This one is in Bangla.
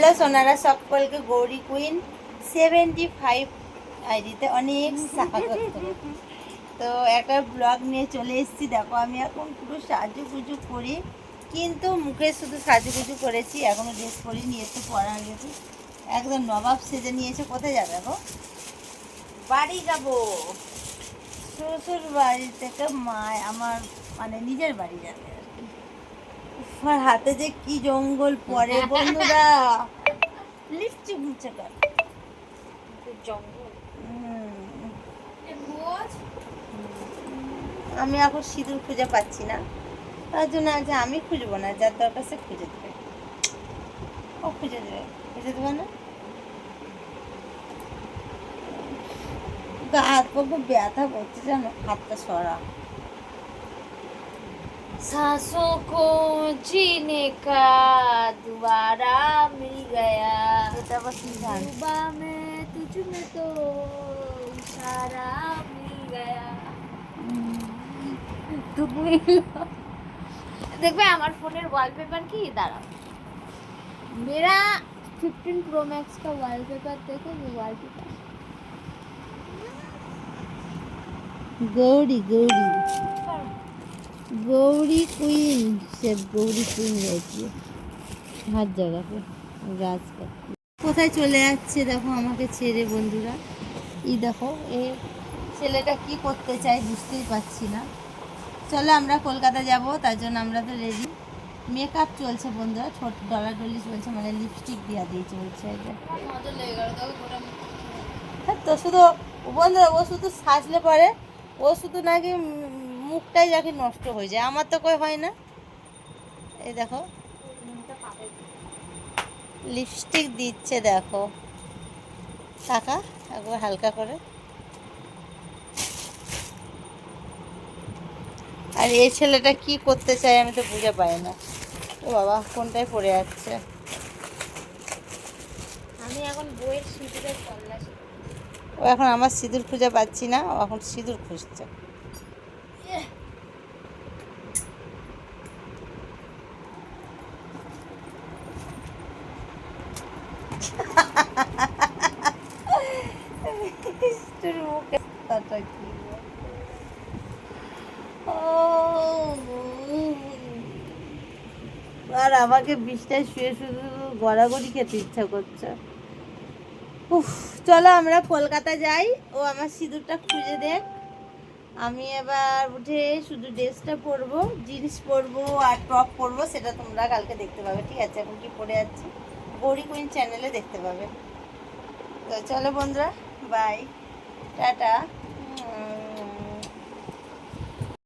হ্যালো সোনারা, সকলকে গৌরী কুইন 75 আইডিতে অনেক স্বাগত। তো একটা ব্লগ নিয়ে চলে এসেছি। দেখো আমি এখন পুরো সাজুগুজু করি, কিন্তু মুখে শুধু সাজুগুজু করেছি, এখনও ড্রেস পরিনি, একটু পরা গেছি। একদম নবাব সেজে নিয়েছে। কোথায় যাবে গো? বাড়ি যাব, শ্বশুর বাড়ি থেকে আমার মানে নিজের বাড়ি যাবে আর কি। আমার হাতে যে কি জঙ্গল পড়ে বন্ধুরা, লিপস্টিক মুছে কর জঙ্গল। আমি এখন সিঁদুর খুঁজে পাচ্ছি না, তার জন্য আজ আমি খুঁজবো না, যার দরকার সে খুঁজে দেবে। ও খুঁজে দেবে না। হাত পা খুব ব্যথা করছে জানো, হাতটা সরা। सांसों को जीने का दोबारा मिल गया, এটা আবার কি গান? सुबह में तुझ में तो इशारा मिल गया। দেখবে আমার ফোনের ওয়ালপেপার কি, দাঁড়াও, मेरा 15 Pro Max का वॉलपेपर देखो, ये वॉलपेपर गौरी गौरी गौरी क्वीन, सिर्फ गौरी क्वीन रहती है हर जगह पे। राज का কোথায় চলে যাচ্ছে দেখো আমাকে ছেড়ে বন্ধুরা। এই দেখো এ ছেলেটা কি করতে চায় বুঝতেই পারছি না। চলো আমরা কলকাতা যাব, তার জন্য আমরা তো রেডি। মেকআপ চলছে বন্ধুরা, ছোট ডলাডলি চলছে, মানে লিপস্টিক দেওয়া দিয়ে চলছে। হ্যাঁ তো শুধু বন্ধুরা, ও শুধু সাজলে পরে ও শুধু নাকি মুখটাই নাকি নষ্ট হয়ে যায়, আমার তো কই হয় না। এই দেখো লিপস্টিক দিচ্ছে, দেখো কাকা একবার হালকা করে। আর এই ছেলেটা কি করতে চায় আমি তো বুঝে পাই না। ও বাবা কোনটায় পড়ে যাচ্ছে। আমি এখন বইয়ের সিঁদুরের তল্লাশি। ও এখন আমার সিঁদুর খুঁজে পাচ্ছি না, ও এখন সিঁদুর খুঁজছে। মুখে কথাটা কি আর আমাকে বিছটায় শুয়ে শুধু গড়াগড়ি খেতে ইচ্ছা করছে। উফ, চলো আমরা কলকাতা যাই, ও আমার সিঁদুরটা খুঁজে দেখ। আমি এবার উঠে শুধু ড্রেসটা পরবো, জিন্স পরবো আর টপ পরবো, সেটা তোমরা কালকে দেখতে পাবে, ঠিক আছে? এখন কি পরে যাচ্ছি গৌরী কুইন চ্যানেলে দেখতে পাবে। তো চলো বন্ধুরা, বাই, টাটা।